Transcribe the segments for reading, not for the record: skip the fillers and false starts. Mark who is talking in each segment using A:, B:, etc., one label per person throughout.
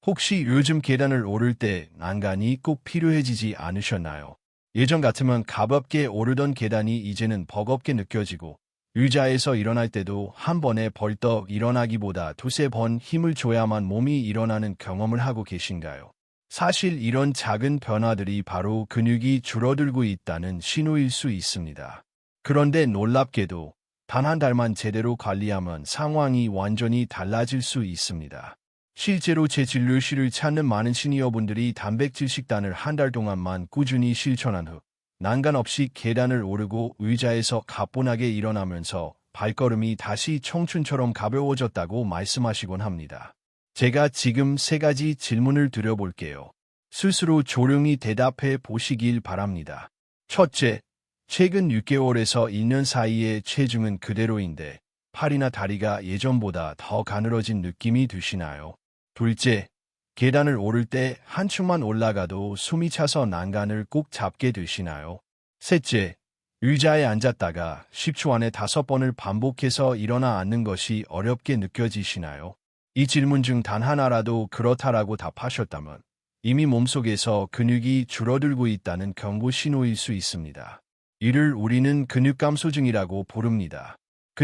A: 혹시 요즘 계단을 오를 때 난간이 꼭 필요해지지 않으셨나요? 예전 같으면 가볍게 오르던 계단이 이제는 버겁게 느껴지고 의자에서 일어날 때도 한 번에 벌떡 일어나기보다 두세 번 힘을 줘야만 몸이 일어나는 경험을 하고 계신가요? 사실 이런 작은 변화들이 바로 근육이 줄어들고 있다는 신호일 수 있습니다. 그런데 놀랍게도 단 한 달만 제대로 관리하면 상황이 완전히 달라질 수 있습니다. 실제로 제 진료실을 찾는 많은 시니어분들이 단백질 식단을 한 달 동안만 꾸준히 실천한 후 난간 없이 계단을 오르고 의자에서 가뿐하게 일어나면서 발걸음이 다시 청춘처럼 가벼워졌다고 말씀하시곤 합니다. 제가 지금 세 가지 질문을 드려볼게요. 스스로 조용히 대답해 보시길 바랍니다. 첫째, 최근 6개월에서 1년 사이의 체중은 그대로인데 팔이나 다리가 예전보다 더 가늘어진 느낌이 드시나요? 둘째, 계단을 오를 때 한층만 올라가도 숨이 차서 난간을 꼭 잡게 되시나요? 셋째, 의자에 앉았다가 10초 안에 5번을 반복해서 일어나 앉는 것이 어렵게 느껴지시나요? 이 질문 중 단 하나라도 그렇다라고 답하셨다면 이미 몸속에서 근육이 줄어들고 있다는 경고 신호일 수 있습니다. 이를 우리는 근육감소증이라고 부릅니다.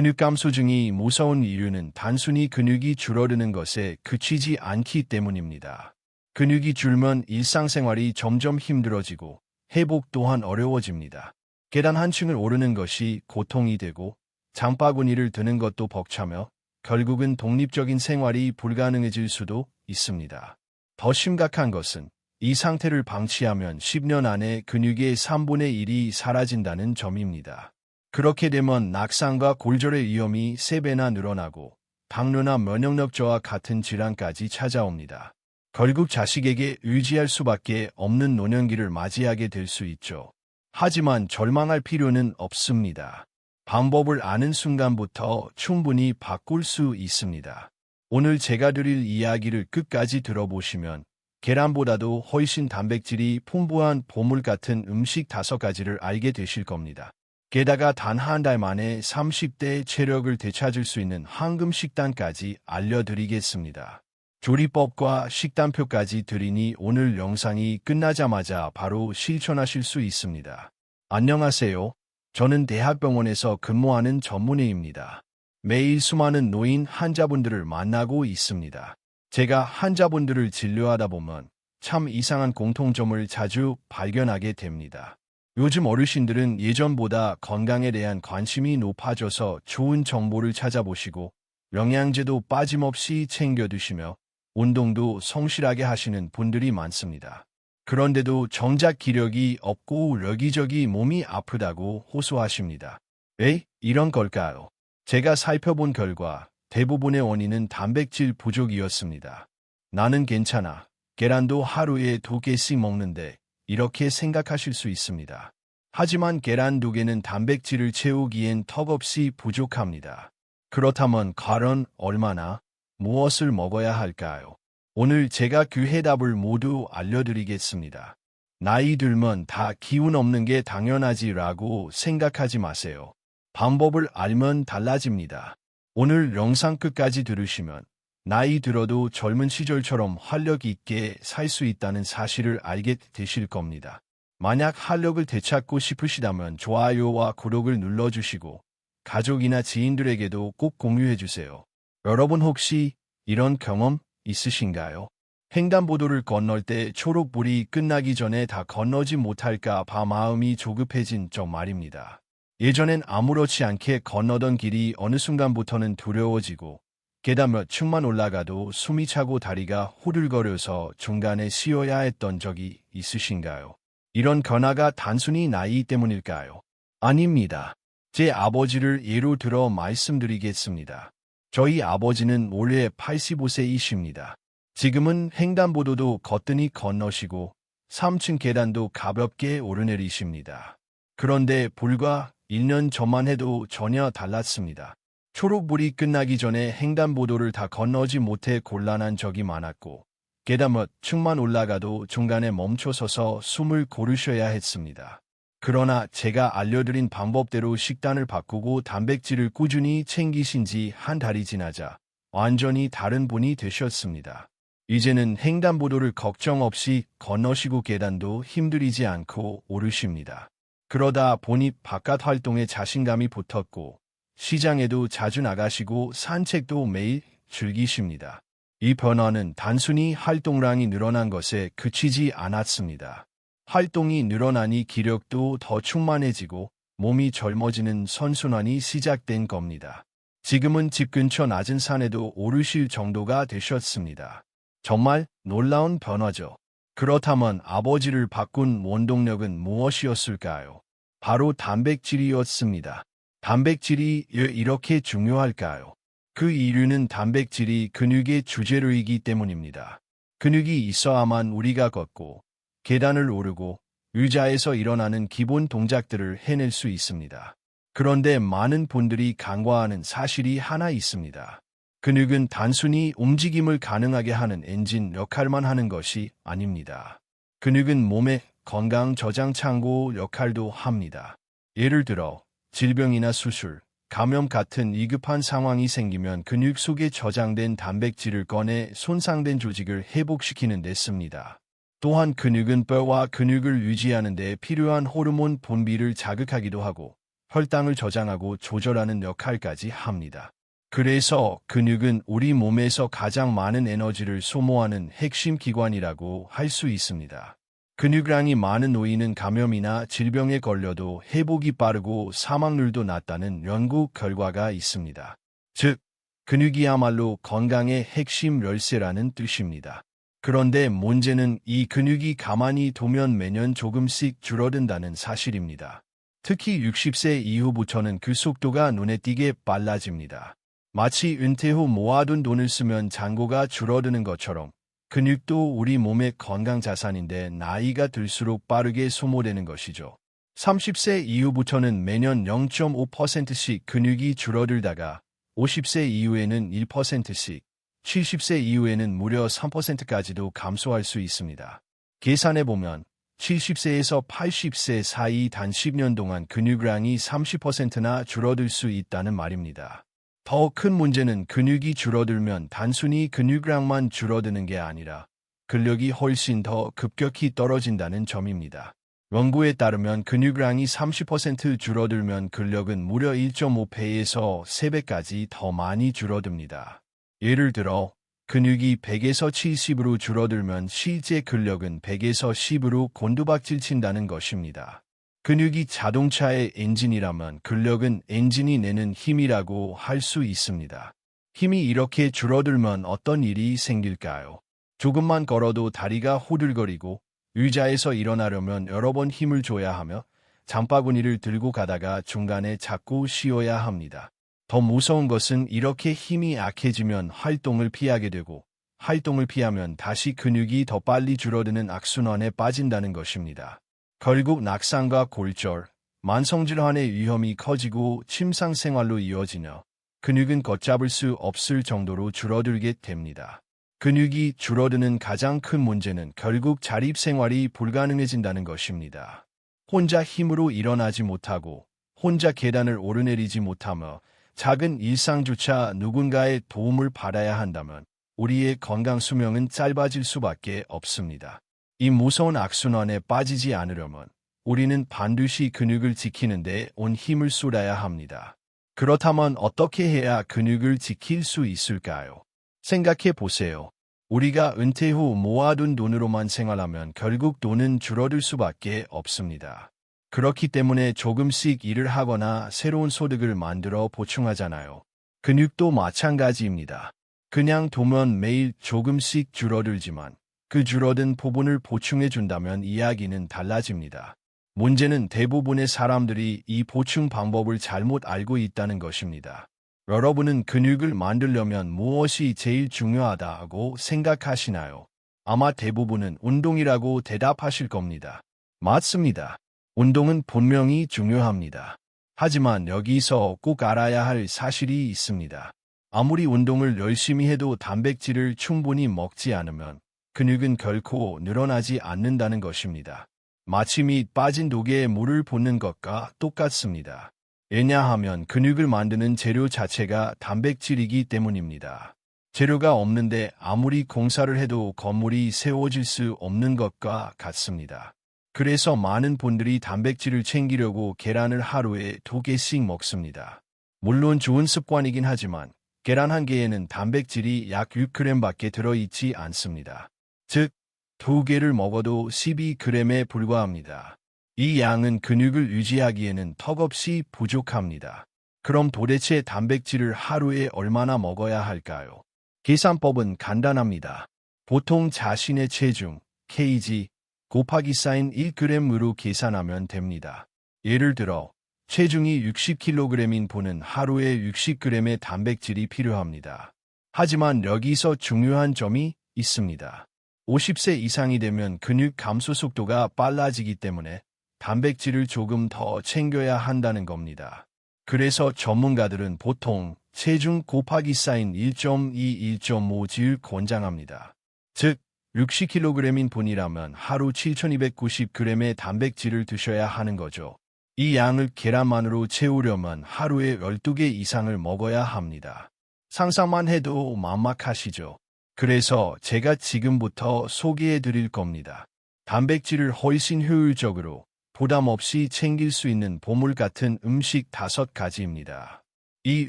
A: 근육감소증이 무서운 이유는 단순히 근육이 줄어드는 것에 그치지 않기 때문입니다. 근육이 줄면 일상생활이 점점 힘들어지고 회복 또한 어려워집니다. 계단 한 층을 오르는 것이 고통이 되고 장바구니를 드는 것도 벅차며 결국은 독립적인 생활이 불가능해질 수도 있습니다. 더 심각한 것은 이 상태를 방치하면 10년 안에 근육의 3분의 1이 사라진다는 점입니다. 그렇게 되면 낙상과 골절의 위험이 3배나 늘어나고 당뇨나 면역력 저하 같은 질환까지 찾아옵니다. 결국 자식에게 의지할 수밖에 없는 노년기를 맞이하게 될 수 있죠. 하지만 절망할 필요는 없습니다. 방법을 아는 순간부터 충분히 바꿀 수 있습니다. 오늘 제가 드릴 이야기를 끝까지 들어보시면 계란보다도 훨씬 단백질이 풍부한 보물 같은 음식 5가지를 알게 되실 겁니다. 게다가 단 한 달 만에 30대 체력을 되찾을 수 있는 황금 식단까지 알려드리겠습니다. 조리법과 식단표까지 드리니 오늘 영상이 끝나자마자 바로 실천하실 수 있습니다. 안녕하세요. 저는 대학병원에서 근무하는 전문의입니다. 매일 수많은 노인 환자분들을 만나고 있습니다. 제가 환자분들을 진료하다 보면 참 이상한 공통점을 자주 발견하게 됩니다. 요즘 어르신들은 예전보다 건강에 대한 관심이 높아져서 좋은 정보를 찾아보시고 영양제도 빠짐없이 챙겨 드시며 운동도 성실하게 하시는 분들이 많습니다. 그런데도 정작 기력이 없고 여기저기 몸이 아프다고 호소하십니다. 왜 이런 걸까요? 제가 살펴본 결과 대부분의 원인은 단백질 부족이었습니다. 나는 괜찮아. 계란도 하루에 2개씩 먹는데 이렇게 생각하실 수 있습니다. 하지만 계란 2개는 단백질을 채우기엔 턱없이 부족합니다. 그렇다면 과연 얼마나 무엇을 먹어야 할까요? 오늘 제가 그 해답을 모두 알려드리겠습니다. 나이 들면 다 기운 없는 게 당연하지라고 생각하지 마세요. 방법을 알면 달라집니다. 오늘 영상 끝까지 들으시면 나이 들어도 젊은 시절처럼 활력 있게 살 수 있다는 사실을 알게 되실 겁니다. 만약 활력을 되찾고 싶으시다면 좋아요와 구독을 눌러주시고 가족이나 지인들에게도 꼭 공유해주세요. 여러분 혹시 이런 경험 있으신가요? 횡단보도를 건널 때 초록불이 끝나기 전에 다 건너지 못할까 봐 마음이 조급해진 적 말입니다. 예전엔 아무렇지 않게 건너던 길이 어느 순간부터는 두려워지고 계단 몇 층만 올라가도 숨이 차고 다리가 후들거려서 중간에 쉬어야 했던 적이 있으신가요? 이런 변화가 단순히 나이 때문일까요? 아닙니다. 제 아버지를 예로 들어 말씀드리겠습니다. 저희 아버지는 올해 85세이십니다. 지금은 횡단보도도 거뜬히 건너시고 3층 계단도 가볍게 오르내리십니다. 그런데 불과 1년 전만 해도 전혀 달랐습니다. 초록불이 끝나기 전에 횡단보도를 다 건너지 못해 곤란한 적이 많았고 계단 몇 층만 올라가도 중간에 멈춰서서 숨을 고르셔야 했습니다. 그러나 제가 알려드린 방법대로 식단을 바꾸고 단백질을 꾸준히 챙기신 지 한 달이 지나자 완전히 다른 분이 되셨습니다. 이제는 횡단보도를 걱정 없이 건너시고 계단도 힘들이지 않고 오르십니다. 그러다 보니 바깥 활동에 자신감이 붙었고 시장에도 자주 나가시고 산책도 매일 즐기십니다. 이 변화는 단순히 활동량이 늘어난 것에 그치지 않았습니다. 활동이 늘어나니 기력도 더 충만해지고 몸이 젊어지는 선순환이 시작된 겁니다. 지금은 집 근처 낮은 산에도 오르실 정도가 되셨습니다. 정말 놀라운 변화죠. 그렇다면 아버지를 바꾼 원동력은 무엇이었을까요? 바로 단백질이었습니다. 단백질이 왜 이렇게 중요할까요? 그 이유는 단백질이 근육의 주재료이기 때문입니다. 근육이 있어야만 우리가 걷고 계단을 오르고 의자에서 일어나는 기본 동작들을 해낼 수 있습니다. 그런데 많은 분들이 간과하는 사실이 하나 있습니다. 근육은 단순히 움직임을 가능하게 하는 엔진 역할만 하는 것이 아닙니다. 근육은 몸의 건강 저장 창고 역할도 합니다. 예를 들어 질병이나 수술, 감염 같은 위급한 상황이 생기면 근육 속에 저장된 단백질을 꺼내 손상된 조직을 회복시키는 데 씁니다. 또한 근육은 뼈와 근육을 유지하는 데 필요한 호르몬 분비를 자극하기도 하고 혈당을 저장하고 조절하는 역할까지 합니다. 그래서 근육은 우리 몸에서 가장 많은 에너지를 소모하는 핵심 기관이라고 할 수 있습니다. 근육량이 많은 노인은 감염이나 질병에 걸려도 회복이 빠르고 사망률도 낮다는 연구 결과가 있습니다. 즉, 근육이야말로 건강의 핵심 열쇠라는 뜻입니다. 그런데 문제는 이 근육이 가만히 두면 매년 조금씩 줄어든다는 사실입니다. 특히 60세 이후부터는 그 속도가 눈에 띄게 빨라집니다. 마치 은퇴 후 모아둔 돈을 쓰면 잔고가 줄어드는 것처럼 근육도 우리 몸의 건강 자산인데 나이가 들수록 빠르게 소모되는 것이죠. 30세 이후부터는 매년 0.5%씩 근육이 줄어들다가 50세 이후에는 1%씩, 70세 이후에는 무려 3%까지도 감소할 수 있습니다. 계산해보면 70세에서 80세 사이 단 10년 동안 근육량이 30%나 줄어들 수 있다는 말입니다. 더 큰 문제는 근육이 줄어들면 단순히 근육량만 줄어드는 게 아니라 근력이 훨씬 더 급격히 떨어진다는 점입니다. 연구에 따르면 근육량이 30% 줄어들면 근력은 무려 1.5배에서 3배까지 더 많이 줄어듭니다. 예를 들어 근육이 100에서 70으로 줄어들면 실제 근력은 100에서 10으로 곤두박질 친다는 것입니다. 근육이 자동차의 엔진이라면 근력은 엔진이 내는 힘이라고 할 수 있습니다. 힘이 이렇게 줄어들면 어떤 일이 생길까요? 조금만 걸어도 다리가 호들거리고 의자에서 일어나려면 여러 번 힘을 줘야 하며 장바구니를 들고 가다가 중간에 자꾸 쉬어야 합니다. 더 무서운 것은 이렇게 힘이 약해지면 활동을 피하게 되고 활동을 피하면 다시 근육이 더 빨리 줄어드는 악순환에 빠진다는 것입니다. 결국 낙상과 골절, 만성질환의 위험이 커지고 침상 생활로 이어지며 근육은 걷잡을 수 없을 정도로 줄어들게 됩니다. 근육이 줄어드는 가장 큰 문제는 결국 자립생활이 불가능해진다는 것입니다. 혼자 힘으로 일어나지 못하고 혼자 계단을 오르내리지 못하며 작은 일상조차 누군가의 도움을 받아야 한다면 우리의 건강 수명은 짧아질 수밖에 없습니다. 이 무서운 악순환에 빠지지 않으려면 우리는 반드시 근육을 지키는 데 온 힘을 쏟아야 합니다. 그렇다면 어떻게 해야 근육을 지킬 수 있을까요? 생각해 보세요. 우리가 은퇴 후 모아둔 돈으로만 생활하면 결국 돈은 줄어들 수밖에 없습니다. 그렇기 때문에 조금씩 일을 하거나 새로운 소득을 만들어 보충하잖아요. 근육도 마찬가지입니다. 그냥 두면 매일 조금씩 줄어들지만 그 줄어든 부분을 보충해 준다면 이야기는 달라집니다. 문제는 대부분의 사람들이 이 보충 방법을 잘못 알고 있다는 것입니다. 여러분은 근육을 만들려면 무엇이 제일 중요하다고 생각하시나요? 아마 대부분은 운동이라고 대답하실 겁니다. 맞습니다. 운동은 분명히 중요합니다. 하지만 여기서 꼭 알아야 할 사실이 있습니다. 아무리 운동을 열심히 해도 단백질을 충분히 먹지 않으면 근육은 결코 늘어나지 않는다는 것입니다. 마치 밑 빠진 독에 물을 붓는 것과 똑같습니다. 왜냐하면 근육을 만드는 재료 자체가 단백질이기 때문입니다. 재료가 없는데 아무리 공사를 해도 건물이 세워질 수 없는 것과 같습니다. 그래서 많은 분들이 단백질을 챙기려고 계란을 하루에 2개씩 먹습니다. 물론 좋은 습관이긴 하지만 계란 한 개에는 단백질이 약 6g밖에 들어있지 않습니다. 즉, 2개를 먹어도 12g에 불과합니다. 이 양은 근육을 유지하기에는 턱없이 부족합니다. 그럼 도대체 단백질을 하루에 얼마나 먹어야 할까요? 계산법은 간단합니다. 보통 자신의 체중, kg, 곱하기 사인 1g으로 계산하면 됩니다. 예를 들어, 체중이 60kg인 분은 하루에 60g의 단백질이 필요합니다. 하지만 여기서 중요한 점이 있습니다. 50세 이상이 되면 근육 감소 속도가 빨라지기 때문에 단백질을 조금 더 챙겨야 한다는 겁니다. 그래서 전문가들은 보통 체중 곱하기 사인 1.2, 1.5를 권장합니다. 즉, 60kg인 분이라면 하루 7290g의 단백질을 드셔야 하는 거죠. 이 양을 계란만으로 채우려면 하루에 12개 이상을 먹어야 합니다. 상상만 해도 막막하시죠? 그래서 제가 지금부터 소개해 드릴 겁니다. 단백질을 훨씬 효율적으로 부담 없이 챙길 수 있는 보물 같은 음식 5가지입니다. 이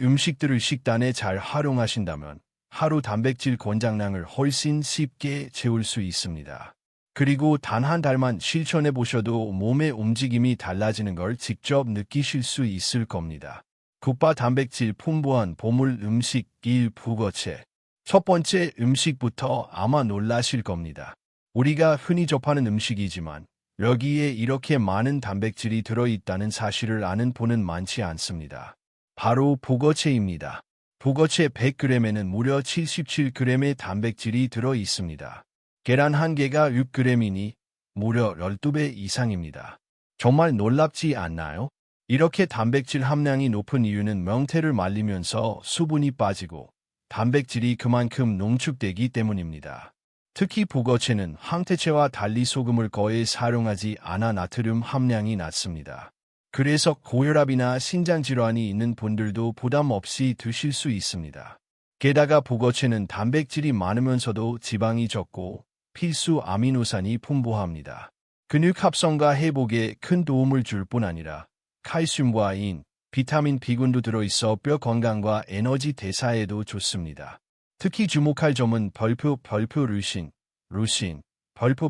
A: 음식들을 식단에 잘 활용하신다면 하루 단백질 권장량을 훨씬 쉽게 채울 수 있습니다. 그리고 단 한 달만 실천해 보셔도 몸의 움직임이 달라지는 걸 직접 느끼실 수 있을 겁니다. 고파 단백질 풍부한 보물 음식 1. 북어채. 첫 번째 음식부터 아마 놀라실 겁니다. 우리가 흔히 접하는 음식이지만 여기에 이렇게 많은 단백질이 들어있다는 사실을 아는 분은 많지 않습니다. 바로 북어채입니다. 북어채 100g에는 무려 77g의 단백질이 들어 있습니다. 계란 한 개가 6g이니 무려 12배 이상입니다. 정말 놀랍지 않나요? 이렇게 단백질 함량이 높은 이유는 명태를 말리면서 수분이 빠지고 단백질이 그만큼 농축되기 때문입니다. 특히 북어채는 황태채와 달리 소금을 거의 사용하지 않아 나트륨 함량이 낮습니다. 그래서 고혈압이나 신장질환이 있는 분들도 부담 없이 드실 수 있습니다. 게다가 북어채는 단백질이 많으면서도 지방이 적고 필수 아미노산이 풍부합니다. 근육 합성과 회복에 큰 도움을 줄 뿐 아니라 칼슘과 인, 비타민 B군도 들어있어 뼈 건강과 에너지 대사에도 좋습니다. 특히 주목할 점은 벌프 류신,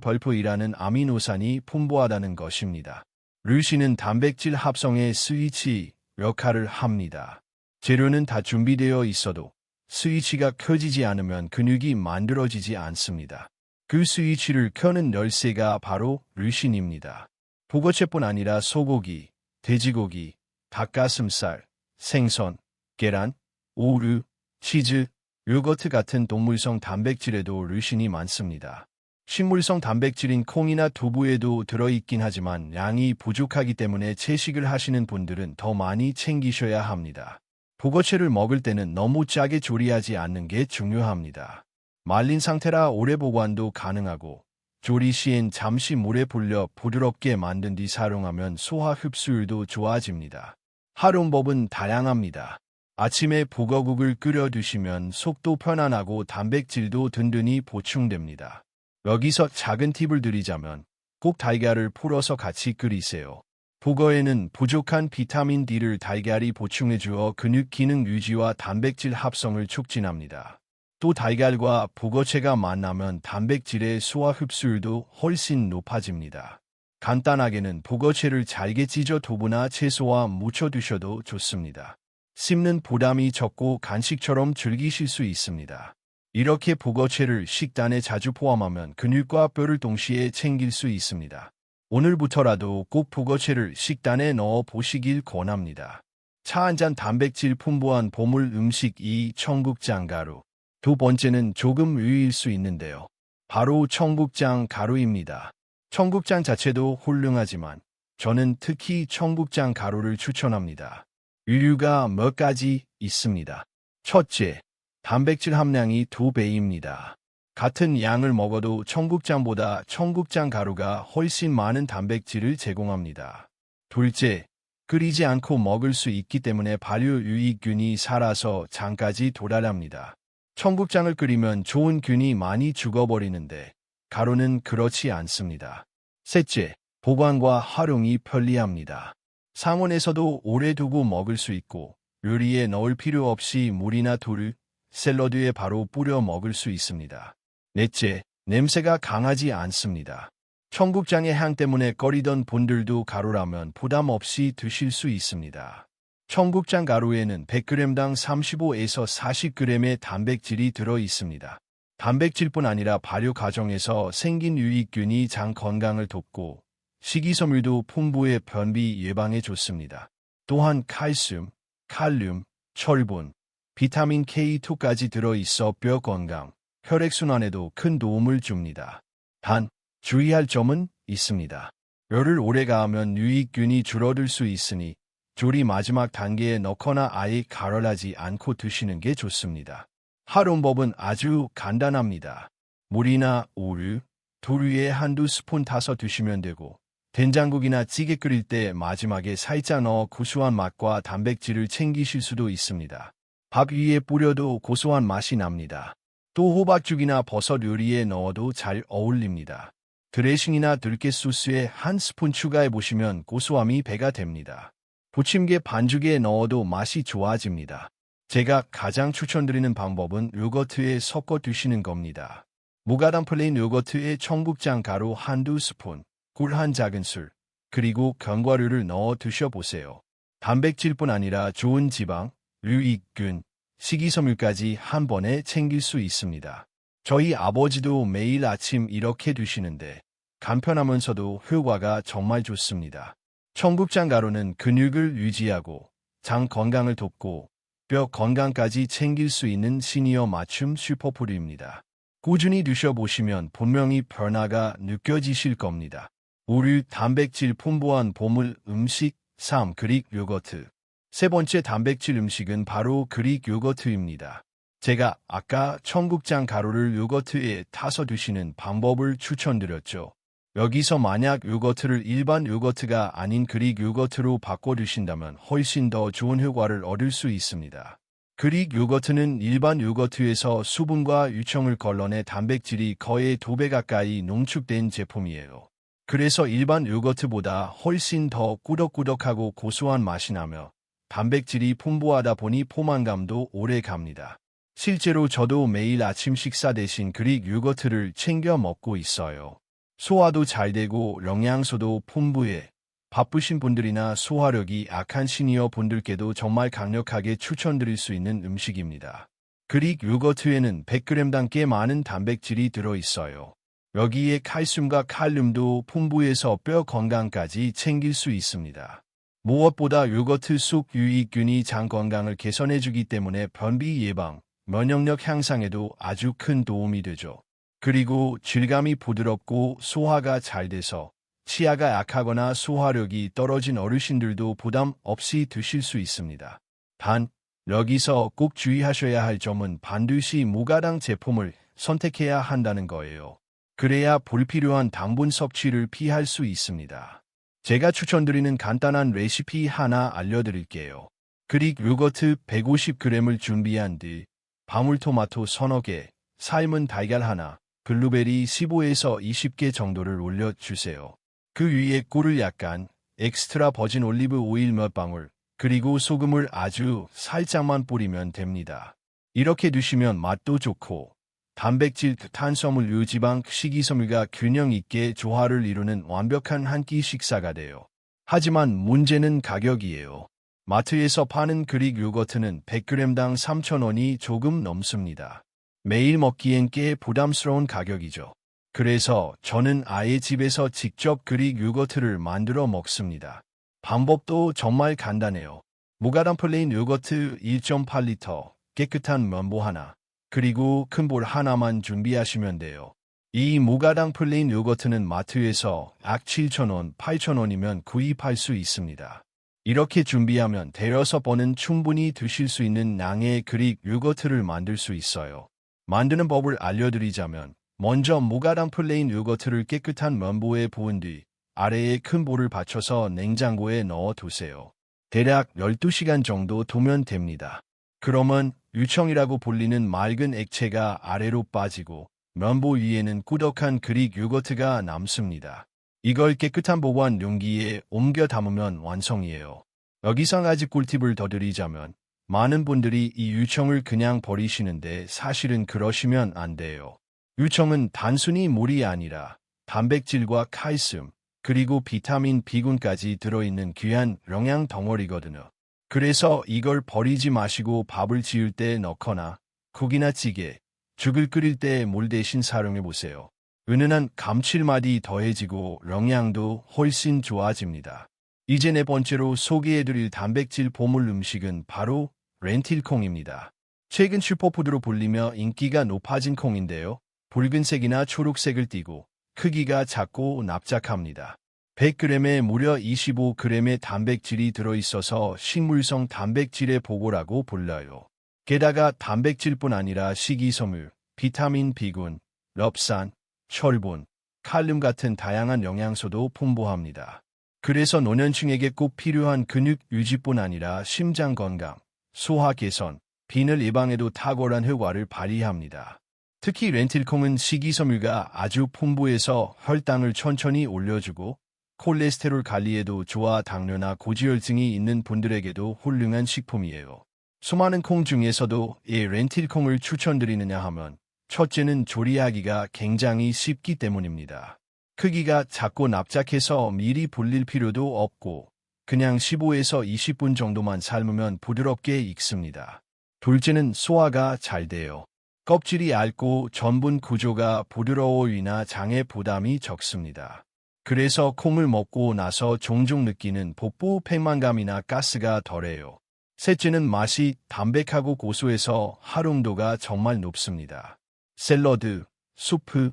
A: 벌프이라는 아미노산이 풍부하다는 것입니다. 류신은 단백질 합성의 스위치 역할을 합니다. 재료는 다 준비되어 있어도 스위치가 켜지지 않으면 근육이 만들어지지 않습니다. 그 스위치를 켜는 열쇠가 바로 류신입니다. 북어채뿐 아니라 소고기, 돼지고기, 닭가슴살, 생선, 계란, 우유, 치즈, 요거트 같은 동물성 단백질에도 류신이 많습니다. 식물성 단백질인 콩이나 두부에도 들어있긴 하지만 양이 부족하기 때문에 채식을 하시는 분들은 더 많이 챙기셔야 합니다. 북어채를 먹을 때는 너무 짜게 조리하지 않는 게 중요합니다. 말린 상태라 오래 보관도 가능하고 조리 시엔 잠시 물에 불려 부드럽게 만든 뒤 사용하면 소화 흡수율도 좋아집니다. 활용법은 다양합니다. 아침에 북어국을 끓여 드시면 속도 편안하고 단백질도 든든히 보충됩니다. 여기서 작은 팁을 드리자면 꼭 달걀을 풀어서 같이 끓이세요. 북어에는 부족한 비타민 D를 달걀이 보충해주어 근육 기능 유지와 단백질 합성을 촉진합니다. 또 달걀과 북어채가 만나면 단백질의 소화 흡수율도 훨씬 높아집니다. 간단하게는 북어채를 잘게 찢어 두부나 채소와 무쳐 드셔도 좋습니다. 씹는 부담이 적고 간식처럼 즐기실 수 있습니다. 이렇게 북어채를 식단에 자주 포함하면 근육과 뼈를 동시에 챙길 수 있습니다. 오늘부터라도 꼭 북어채를 식단에 넣어 보시길 권합니다. 차 한 잔 단백질 풍부한 보물 음식 2. 청국장 가루. 두 번째는 조금 의외일 수 있는데요. 바로 청국장 가루입니다. 청국장 자체도 훌륭하지만 저는 특히 청국장 가루를 추천합니다. 이유가 몇 가지 있습니다. 첫째, 단백질 함량이 2배입니다. 같은 양을 먹어도 청국장보다 청국장 가루가 훨씬 많은 단백질을 제공합니다. 둘째, 끓이지 않고 먹을 수 있기 때문에 발효 유익균이 살아서 장까지 도달합니다. 청국장을 끓이면 좋은 균이 많이 죽어버리는데 가루는 그렇지 않습니다. 셋째, 보관과 활용이 편리합니다. 상온에서도 오래 두고 먹을 수 있고 요리에 넣을 필요 없이 물이나 돌, 샐러드에 바로 뿌려 먹을 수 있습니다. 넷째, 냄새가 강하지 않습니다. 청국장의 향 때문에 꺼리던 분들도 가루라면 부담 없이 드실 수 있습니다. 청국장 가루에는 100g당 35에서 40g의 단백질이 들어 있습니다. 단백질뿐 아니라 발효 과정에서 생긴 유익균이 장 건강을 돕고 식이섬유도 풍부해 변비 예방에 좋습니다. 또한 칼슘, 칼륨, 철분, 비타민 K2까지 들어있어 뼈 건강, 혈액순환에도 큰 도움을 줍니다. 단, 주의할 점은 있습니다. 열을 오래 가하면 유익균이 줄어들 수 있으니 조리 마지막 단계에 넣거나 아예 가열하지 않고 드시는 게 좋습니다. 활용법은 아주 간단합니다. 물이나 우유, 돌 위에 한두 스푼 타서 드시면 되고 된장국이나 찌개 끓일 때 마지막에 살짝 넣어 고소한 맛과 단백질을 챙기실 수도 있습니다. 밥 위에 뿌려도 고소한 맛이 납니다. 또 호박죽이나 버섯 요리에 넣어도 잘 어울립니다. 드레싱이나 들깨 소스에 한 스푼 추가해 보시면 고소함이 배가 됩니다. 부침개 반죽에 넣어도 맛이 좋아집니다. 제가 가장 추천드리는 방법은 요거트에 섞어 드시는 겁니다. 무가당 플레인 요거트에 청국장 가루 한두 스푼, 꿀 한 작은술, 그리고 견과류를 넣어 드셔보세요. 단백질뿐 아니라 좋은 지방, 유익균, 식이섬유까지 한 번에 챙길 수 있습니다. 저희 아버지도 매일 아침 이렇게 드시는데 간편하면서도 효과가 정말 좋습니다. 청국장 가루는 근육을 유지하고 장 건강을 돕고 뼈 건강까지 챙길 수 있는 시니어 맞춤 슈퍼푸드입니다. 꾸준히 드셔보시면 분명히 변화가 느껴지실 겁니다. 우유, 단백질 풍부한 보물 음식 3. 그릭 요거트. 세 번째 단백질 음식은 바로 그릭 요거트입니다. 제가 아까 청국장 가루를 요거트에 타서 드시는 방법을 추천드렸죠. 여기서 만약 요거트를 일반 요거트가 아닌 그릭 요거트로 바꿔 드신다면 훨씬 더 좋은 효과를 얻을 수 있습니다. 그릭 요거트는 일반 요거트에서 수분과 유청을 걸러내 단백질이 거의 2배 가까이 농축된 제품이에요. 그래서 일반 요거트보다 훨씬 더 꾸덕꾸덕하고 고소한 맛이 나며 단백질이 풍부하다 보니 포만감도 오래 갑니다. 실제로 저도 매일 아침 식사 대신 그릭 요거트를 챙겨 먹고 있어요. 소화도 잘 되고 영양소도 풍부해 바쁘신 분들이나 소화력이 약한 시니어 분들께도 정말 강력하게 추천드릴 수 있는 음식입니다. 그릭 요거트에는 100g당 꽤 많은 단백질이 들어있어요. 여기에 칼슘과 칼륨도 풍부해서 뼈 건강까지 챙길 수 있습니다. 무엇보다 요거트 속 유익균이 장 건강을 개선해주기 때문에 변비 예방, 면역력 향상에도 아주 큰 도움이 되죠. 그리고 질감이 부드럽고 소화가 잘 돼서 치아가 약하거나 소화력이 떨어진 어르신들도 부담 없이 드실 수 있습니다. 단, 여기서 꼭 주의하셔야 할 점은 반드시 무가당 제품을 선택해야 한다는 거예요. 그래야 불필요한 당분 섭취를 피할 수 있습니다. 제가 추천드리는 간단한 레시피 하나 알려드릴게요. 그릭 요거트 150g을 준비한 뒤 방울토마토 서너 개, 삶은 달걀 하나, 블루베리 15에서 20개 정도를 올려주세요. 그 위에 꿀을 약간, 엑스트라 버진 올리브 오일 몇 방울, 그리고 소금을 아주 살짝만 뿌리면 됩니다. 이렇게 드시면 맛도 좋고 단백질, 탄수화물, 유지방, 식이섬유가 균형 있게 조화를 이루는 완벽한 한 끼 식사가 돼요. 하지만 문제는 가격이에요. 마트에서 파는 그릭 요거트는 100g당 3,000원이 조금 넘습니다. 매일 먹기엔 꽤 부담스러운 가격이죠. 그래서 저는 아예 집에서 직접 그릭 요거트를 만들어 먹습니다. 방법도 정말 간단해요. 무가당 플레인 요거트 1.8리터, 깨끗한 면보 하나, 그리고 큰 볼 하나만 준비하시면 돼요. 이 무가당 플레인 요거트는 마트에서 약 7,000원, 8,000원이면 구입할 수 있습니다. 이렇게 준비하면 대여섯 번은 충분히 드실 수 있는 양의 그릭 요거트를 만들 수 있어요. 만드는 법을 알려드리자면 먼저 무가당 플레인 요거트를 깨끗한 면보에 부은 뒤 아래에 큰 볼을 받쳐서 냉장고에 넣어 두세요. 대략 12시간 정도 두면 됩니다. 그러면 유청이라고 불리는 맑은 액체가 아래로 빠지고 면보 위에는 꾸덕한 그릭 요거트가 남습니다. 이걸 깨끗한 보관 용기에 옮겨 담으면 완성이에요. 여기서 아직 꿀팁을 더 드리자면 많은 분들이 이 유청을 그냥 버리시는데 사실은 그러시면 안 돼요. 유청은 단순히 물이 아니라 단백질과 칼슘, 그리고 비타민 B군까지 들어있는 귀한 영양 덩어리거든요. 그래서 이걸 버리지 마시고 밥을 지을 때 넣거나 국이나 찌개, 죽을 끓일 때 물 대신 사용해보세요. 은은한 감칠맛이 더해지고 영양도 훨씬 좋아집니다. 이제 네 번째로 소개해드릴 단백질 보물 음식은 바로 렌틸콩입니다. 최근 슈퍼푸드로 불리며 인기가 높아진 콩인데요. 붉은색이나 초록색을 띠고 크기가 작고 납작합니다. 100g에 무려 25g의 단백질이 들어있어서 식물성 단백질의 보고라고 불려요. 게다가 단백질뿐 아니라 식이섬유, 비타민 B군, 럽산, 철분, 칼륨 같은 다양한 영양소도 풍부합니다. 그래서 노년층에게 꼭 필요한 근육 유지뿐 아니라 심장 건강, 소화 개선, 빈혈 예방에도 탁월한 효과를 발휘합니다. 특히 렌틸콩은 식이섬유가 아주 풍부해서 혈당을 천천히 올려주고 콜레스테롤 관리에도 좋아 당뇨나 고지혈증이 있는 분들에게도 훌륭한 식품이에요. 수많은 콩 중에서도 이 렌틸콩을 추천드리느냐 하면 첫째는 조리하기가 굉장히 쉽기 때문입니다. 크기가 작고 납작해서 미리 불릴 필요도 없고 그냥 15에서 20분 정도만 삶으면 부드럽게 익습니다. 둘째는 소화가 잘 돼요. 껍질이 얇고 전분 구조가 부드러워이나 장에 부담이 적습니다. 그래서 콩을 먹고 나서 종종 느끼는 복부 팽만감이나 가스가 덜해요. 셋째는 맛이 담백하고 고소해서 활용도가 정말 높습니다. 샐러드, 수프,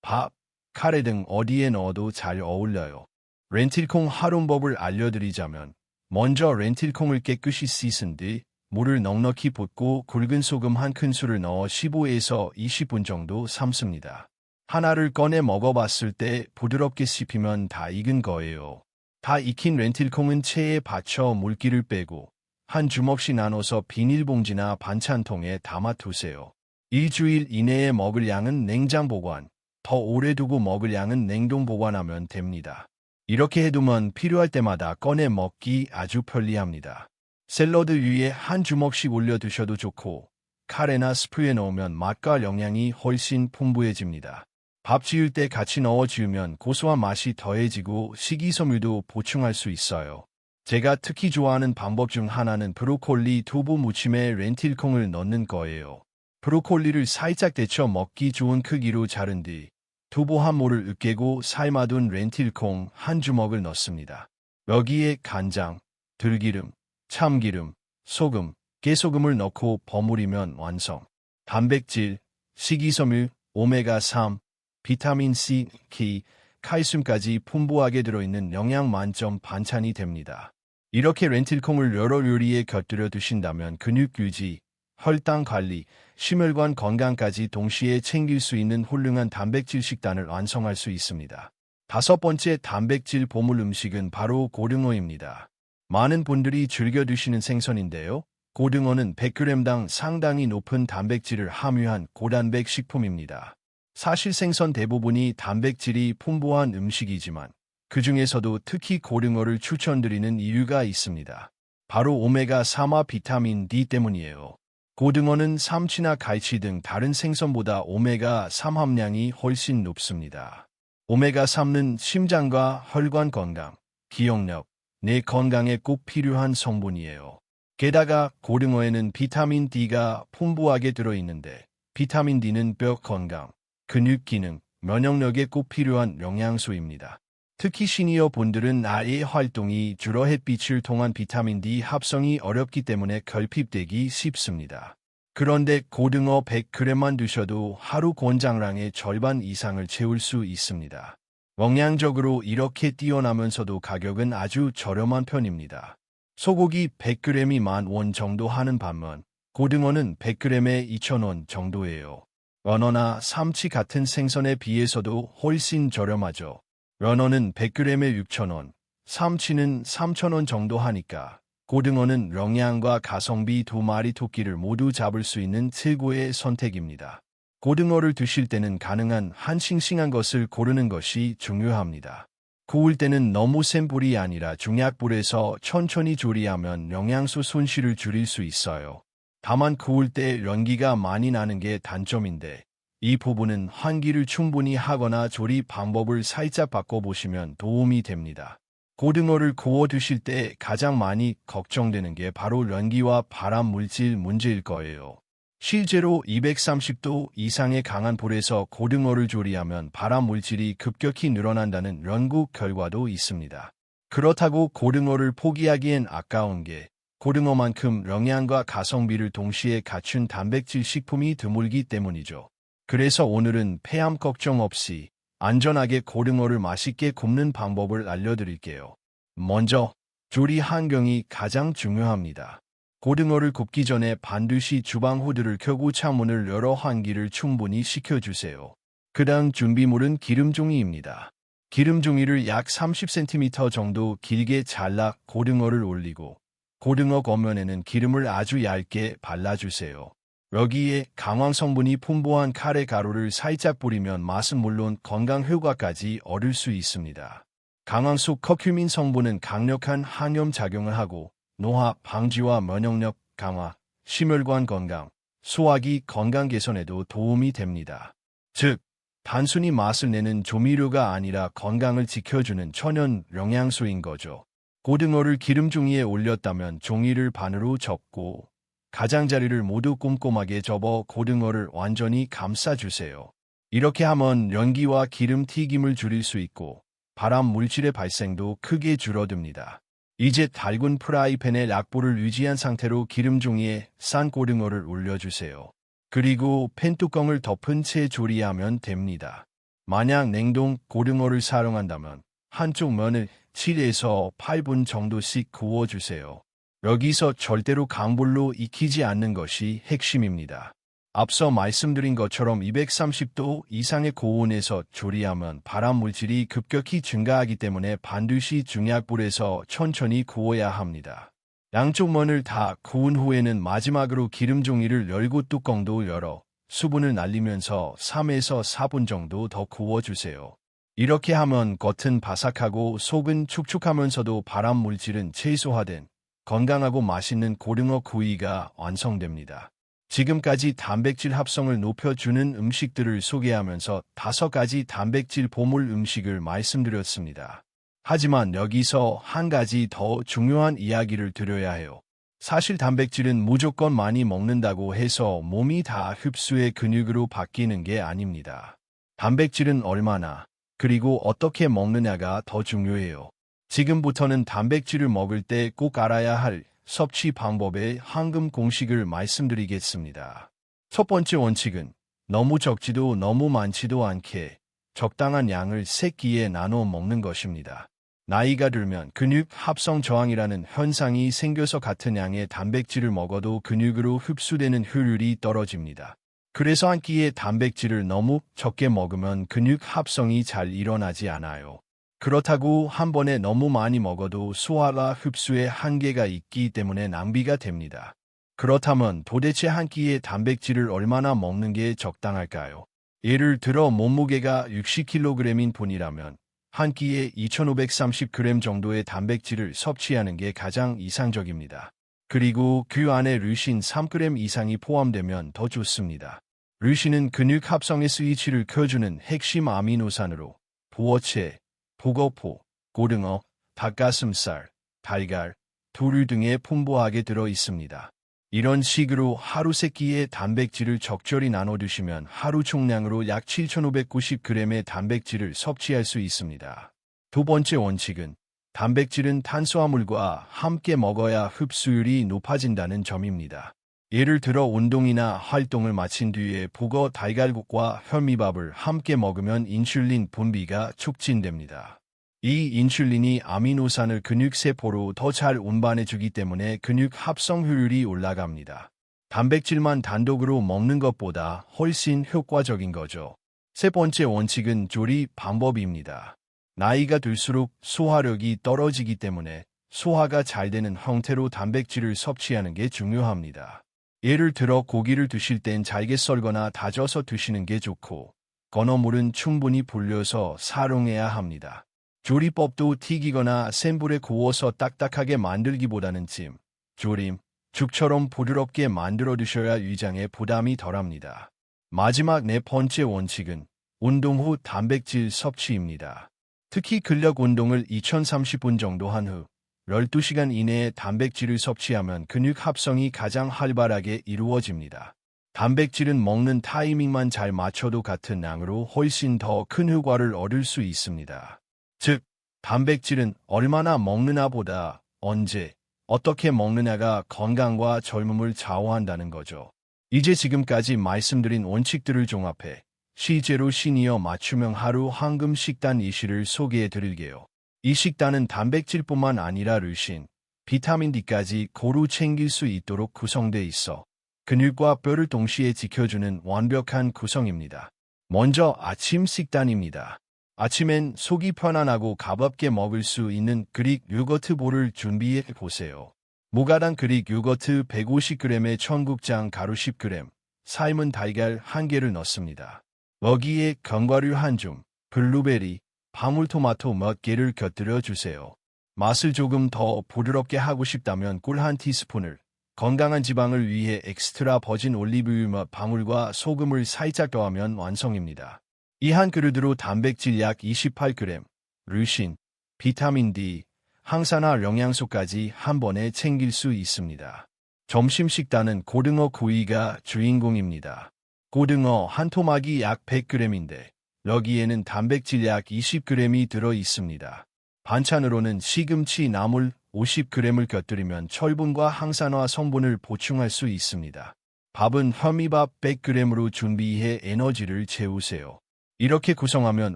A: 밥, 카레 등 어디에 넣어도 잘 어울려요. 렌틸콩 활용법을 알려드리자면 먼저 렌틸콩을 깨끗이 씻은 뒤 물을 넉넉히 붓고 굵은 소금 한 큰술을 넣어 15에서 20분 정도 삶습니다. 하나를 꺼내 먹어봤을 때 부드럽게 씹히면 다 익은 거예요. 다 익힌 렌틸콩은 체에 받쳐 물기를 빼고 한 주먹씩 나눠서 비닐봉지나 반찬통에 담아두세요. 일주일 이내에 먹을 양은 냉장 보관, 더 오래 두고 먹을 양은 냉동 보관하면 됩니다. 이렇게 해두면 필요할 때마다 꺼내 먹기 아주 편리합니다. 샐러드 위에 한 주먹씩 올려 드셔도 좋고 카레나 스프에 넣으면 맛과 영양이 훨씬 풍부해집니다. 밥 지을 때 같이 넣어 지으면 고소한 맛이 더해지고 식이섬유도 보충할 수 있어요. 제가 특히 좋아하는 방법 중 하나는 브로콜리 두부 무침에 렌틸콩을 넣는 거예요. 브로콜리를 살짝 데쳐 먹기 좋은 크기로 자른 뒤 두부 한 모를 으깨고 삶아둔 렌틸콩 한 주먹을 넣습니다. 여기에 간장, 들기름, 참기름, 소금, 깨소금을 넣고 버무리면 완성. 단백질, 식이섬유, 오메가3, 비타민C, 키, 칼슘까지 풍부하게 들어있는 영양 만점 반찬이 됩니다. 이렇게 렌틸콩을 여러 요리에 곁들여 드신다면 근육 유지, 혈당 관리, 심혈관 건강까지 동시에 챙길 수 있는 훌륭한 단백질 식단을 완성할 수 있습니다. 다섯 번째 단백질 보물 음식은 바로 고등어입니다. 많은 분들이 즐겨 드시는 생선인데요. 고등어는 100g당 상당히 높은 단백질을 함유한 고단백 식품입니다. 사실 생선 대부분이 단백질이 풍부한 음식이지만 그 중에서도 특히 고등어를 추천드리는 이유가 있습니다. 바로 오메가3와 비타민 D 때문이에요. 고등어는 삼치나 갈치 등 다른 생선보다 오메가3 함량이 훨씬 높습니다. 오메가3는 심장과 혈관 건강, 기억력, 뇌 건강에 꼭 필요한 성분이에요. 게다가 고등어에는 비타민 D가 풍부하게 들어있는데 비타민 D는 뼈 건강, 근육 기능, 면역력에 꼭 필요한 영양소입니다. 특히 시니어 분들은 뇌의 활동이 주로 햇빛을 통한 비타민 D 합성이 어렵기 때문에 결핍되기 쉽습니다. 그런데 고등어 100g만 드셔도 하루 권장량의 절반 이상을 채울 수 있습니다. 영양적으로 이렇게 뛰어나면서도 가격은 아주 저렴한 편입니다. 소고기 100g이 10,000원 정도 하는 반면 고등어는 100g에 2,000원 정도예요. 연어나 삼치 같은 생선에 비해서도 훨씬 저렴하죠. 연어는 100g에 6,000원, 삼치는 3,000원 정도 하니까 고등어는 영양과 가성비 두 마리 토끼를 모두 잡을 수 있는 최고의 선택입니다. 고등어를 드실 때는 가능한 한 싱싱한 것을 고르는 것이 중요합니다. 구울 때는 너무 센 불이 아니라 중약불에서 천천히 조리하면 영양소 손실을 줄일 수 있어요. 다만 구울 때 연기가 많이 나는 게 단점인데 이 부분은 환기를 충분히 하거나 조리 방법을 살짝 바꿔보시면 도움이 됩니다. 고등어를 구워 드실 때 가장 많이 걱정되는 게 바로 연기와 발암 물질 문제일 거예요. 실제로 230도 이상의 강한 불에서 고등어를 조리하면 발암 물질이 급격히 늘어난다는 연구 결과도 있습니다. 그렇다고 고등어를 포기하기엔 아까운 게 고등어만큼 영양과 가성비를 동시에 갖춘 단백질 식품이 드물기 때문이죠. 그래서 오늘은 폐암 걱정 없이 안전하게 고등어를 맛있게 굽는 방법을 알려드릴게요. 먼저, 조리 환경이 가장 중요합니다. 고등어를 굽기 전에 반드시 주방 후드를 켜고 창문을 열어 환기를 충분히 시켜주세요. 그 다음 준비물은 기름종이입니다. 기름종이를 약 30cm 정도 길게 잘라 고등어를 올리고 고등어 겉면에는 기름을 아주 얇게 발라주세요. 여기에 강황 성분이 풍부한 카레 가루를 살짝 뿌리면 맛은 물론 건강 효과까지 얻을 수 있습니다. 강황 속 커큐민 성분은 강력한 항염 작용을 하고 노화 방지와 면역력 강화, 심혈관 건강, 소화기 건강 개선에도 도움이 됩니다. 즉, 단순히 맛을 내는 조미료가 아니라 건강을 지켜주는 천연 영양소인 거죠. 고등어를 기름종이에 올렸다면 종이를 반으로 접고 가장자리를 모두 꼼꼼하게 접어 고등어를 완전히 감싸주세요. 이렇게 하면 연기와 기름 튀김을 줄일 수 있고 발암 물질의 발생도 크게 줄어듭니다. 이제 달군 프라이팬에 약불을 유지한 상태로 기름종이에 싼 고등어를 올려주세요. 그리고 팬 뚜껑을 덮은 채 조리하면 됩니다. 만약 냉동 고등어를 사용한다면 한쪽 면을 7에서 8분 정도씩 구워주세요. 여기서 절대로 강불로 익히지 않는 것이 핵심입니다. 앞서 말씀드린 것처럼 230도 이상의 고온에서 조리하면 발암 물질이 급격히 증가하기 때문에 반드시 중약불에서 천천히 구워야 합니다. 양쪽 면을 다 구운 후에는 마지막으로 기름종이를 열고 뚜껑도 열어 수분을 날리면서 3에서 4분 정도 더 구워주세요. 이렇게 하면 겉은 바삭하고 속은 축축하면서도 발암 물질은 최소화된 건강하고 맛있는 고등어 구이가 완성됩니다. 지금까지 단백질 합성을 높여주는 음식들을 소개하면서 5가지 단백질 보물 음식을 말씀드렸습니다. 하지만 여기서 한 가지 더 중요한 이야기를 드려야 해요. 사실 단백질은 무조건 많이 먹는다고 해서 몸이 다 흡수의 근육으로 바뀌는 게 아닙니다. 단백질은 얼마나, 그리고 어떻게 먹느냐가 더 중요해요. 지금부터는 단백질을 먹을 때 꼭 알아야 할 섭취 방법의 황금 공식을 말씀드리겠습니다. 첫 번째 원칙은 너무 적지도 너무 많지도 않게 적당한 양을 3끼에 나눠 먹는 것입니다. 나이가 들면 근육 합성 저항이라는 현상이 생겨서 같은 양의 단백질을 먹어도 근육으로 흡수되는 효율이 떨어집니다. 그래서 한 끼에 단백질을 너무 적게 먹으면 근육 합성이 잘 일어나지 않아요. 그렇다고 한 번에 너무 많이 먹어도 소화와 흡수에 한계가 있기 때문에 낭비가 됩니다. 그렇다면 도대체 한 끼에 단백질을 얼마나 먹는 게 적당할까요? 예를 들어 몸무게가 60kg인 분이라면 한 끼에 2530g 정도의 단백질을 섭취하는 게 가장 이상적입니다. 그리고 그 안에 르신 3g 이상이 포함되면 더 좋습니다. 르신은 근육 합성의 스위치를 켜주는 핵심 아미노산으로 부어채, 북어포, 고등어, 닭가슴살, 달걀, 두류 등에 풍부하게 들어 있습니다. 이런 식으로 하루 3끼의 단백질을 적절히 나눠 드시면 하루 총량으로 약 7590g의 단백질을 섭취할 수 있습니다. 두 번째 원칙은 단백질은 탄수화물과 함께 먹어야 흡수율이 높아진다는 점입니다. 예를 들어 운동이나 활동을 마친 뒤에 북어 달걀국과 현미밥을 함께 먹으면 인슐린 분비가 촉진됩니다. 이 인슐린이 아미노산을 근육세포로 더 잘 운반해주기 때문에 근육 합성 효율이 올라갑니다. 단백질만 단독으로 먹는 것보다 훨씬 효과적인 거죠. 세 번째 원칙은 조리 방법입니다. 나이가 들수록 소화력이 떨어지기 때문에 소화가 잘 되는 형태로 단백질을 섭취하는 게 중요합니다. 예를 들어 고기를 드실 땐 잘게 썰거나 다져서 드시는 게 좋고, 건어물은 충분히 불려서 사용해야 합니다. 조리법도 튀기거나 센 불에 구워서 딱딱하게 만들기보다는 찜, 조림, 죽처럼 부드럽게 만들어 드셔야 위장에 부담이 덜합니다. 마지막 네 번째 원칙은 운동 후 단백질 섭취입니다. 특히 근력 운동을 2030분 정도 한 후 12시간 이내에 단백질을 섭취하면 근육 합성이 가장 활발하게 이루어집니다. 단백질은 먹는 타이밍만 잘 맞춰도 같은 양으로 훨씬 더 큰 효과를 얻을 수 있습니다. 즉, 단백질은 얼마나 먹느냐보다 언제, 어떻게 먹느냐가 건강과 젊음을 좌우한다는 거죠. 이제 지금까지 말씀드린 원칙들을 종합해 실제로 시니어 맞춤형 하루 황금 식단 이시를 소개해 드릴게요. 이 식단은 단백질뿐만 아니라 르신, 비타민 D까지 고루 챙길 수 있도록 구성돼 있어 근육과 뼈를 동시에 지켜주는 완벽한 구성입니다. 먼저 아침 식단입니다. 아침엔 속이 편안하고 가볍게 먹을 수 있는 그릭 요거트 볼을 준비해 보세요. 무가당 그릭 요거트 150g에 청국장 가루 10g, 삶은 달걀 1개를 넣습니다. 여기에 견과류 1줌, 블루베리, 방울토마토 몇 개를 곁들여 주세요. 맛을 조금 더 부드럽게 하고 싶다면 꿀 1티스푼을, 건강한 지방을 위해 엑스트라 버진 올리브유 몇 방울과 소금을 살짝 더하면 완성입니다. 이 한 그릇으로 단백질 약 28g, 르신, 비타민 D, 항산화 영양소까지 한 번에 챙길 수 있습니다. 점심 식단은 고등어 구이가 주인공입니다. 고등어 한 토막이 약 100g인데 여기에는 단백질 약 20g이 들어 있습니다. 반찬으로는 시금치 나물 50g을 곁들이면 철분과 항산화 성분을 보충할 수 있습니다. 밥은 현미밥 100g으로 준비해 에너지를 채우세요. 이렇게 구성하면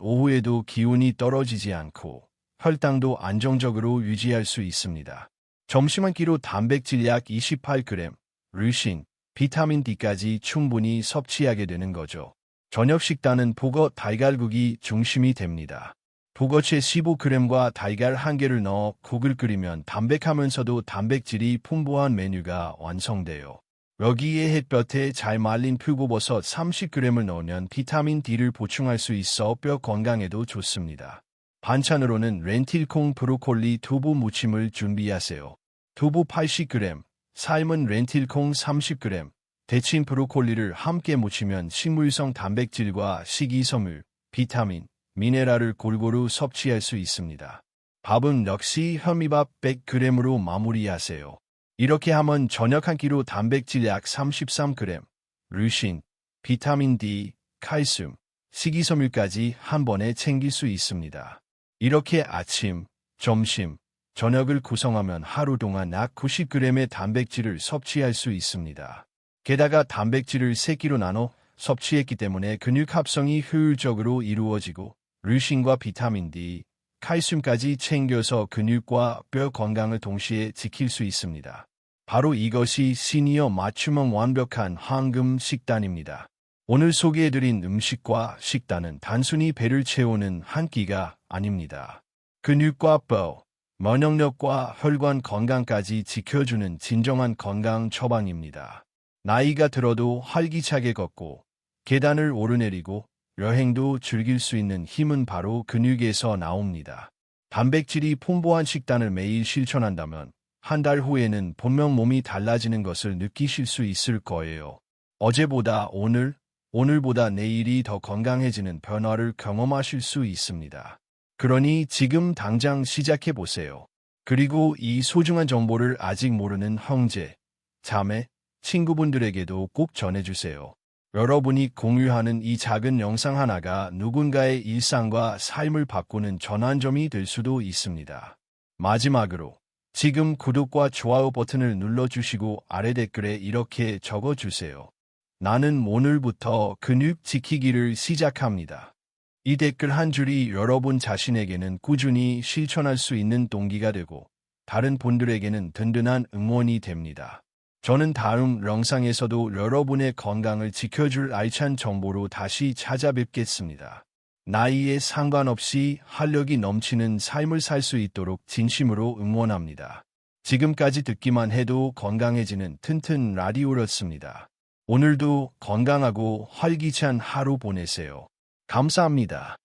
A: 오후에도 기운이 떨어지지 않고 혈당도 안정적으로 유지할 수 있습니다. 점심 한 끼로 단백질 약 28g, 르신, 비타민 D까지 충분히 섭취하게 되는 거죠. 저녁 식단은 북어 달걀국이 중심이 됩니다. 북어채 15g과 달걀 1개를 넣어 국을 끓이면 담백하면서도 단백질이 풍부한 메뉴가 완성돼요. 여기에 햇볕에 잘 말린 표고버섯 30g을 넣으면 비타민 D를 보충할 수 있어 뼈 건강에도 좋습니다. 반찬으로는 렌틸콩 브로콜리 두부 무침을 준비하세요. 두부 80g, 삶은 렌틸콩 30g, 데친 브로콜리를 함께 무치면 식물성 단백질과 식이섬유, 비타민, 미네랄을 골고루 섭취할 수 있습니다. 밥은 역시 현미밥 100g으로 마무리하세요. 이렇게 하면 저녁 한 끼로 단백질 약 33g, 르신, 비타민 D, 칼슘, 식이섬유까지 한 번에 챙길 수 있습니다. 이렇게 아침, 점심, 저녁을 구성하면 하루 동안 약 90g의 단백질을 섭취할 수 있습니다. 게다가 단백질을 3끼로 나눠 섭취했기 때문에 근육 합성이 효율적으로 이루어지고 르신과 비타민 D, 칼슘까지 챙겨서 근육과 뼈 건강을 동시에 지킬 수 있습니다. 바로 이것이 시니어 맞춤형 완벽한 황금 식단입니다. 오늘 소개해드린 음식과 식단은 단순히 배를 채우는 한 끼가 아닙니다. 근육과 뼈, 면역력과 혈관 건강까지 지켜주는 진정한 건강 처방입니다. 나이가 들어도 활기차게 걷고 계단을 오르내리고 여행도 즐길 수 있는 힘은 바로 근육에서 나옵니다. 단백질이 풍부한 식단을 매일 실천한다면 한 달 후에는 분명 몸이 달라지는 것을 느끼실 수 있을 거예요. 어제보다 오늘, 오늘보다 내일이 더 건강해지는 변화를 경험하실 수 있습니다. 그러니 지금 당장 시작해보세요. 그리고 이 소중한 정보를 아직 모르는 형제, 자매, 친구분들에게도 꼭 전해주세요. 여러분이 공유하는 이 작은 영상 하나가 누군가의 일상과 삶을 바꾸는 전환점이 될 수도 있습니다. 마지막으로 지금 구독과 좋아요 버튼을 눌러주시고 아래 댓글에 이렇게 적어주세요. 나는 오늘부터 근육 지키기를 시작합니다. 이 댓글 한 줄이 여러분 자신에게는 꾸준히 실천할 수 있는 동기가 되고 다른 분들에게는 든든한 응원이 됩니다. 저는 다음 영상에서도 여러분의 건강을 지켜줄 알찬 정보로 다시 찾아뵙겠습니다. 나이에 상관없이 활력이 넘치는 삶을 살 수 있도록 진심으로 응원합니다. 지금까지 듣기만 해도 건강해지는 튼튼 라디오였습니다. 오늘도 건강하고 활기찬 하루 보내세요. 감사합니다.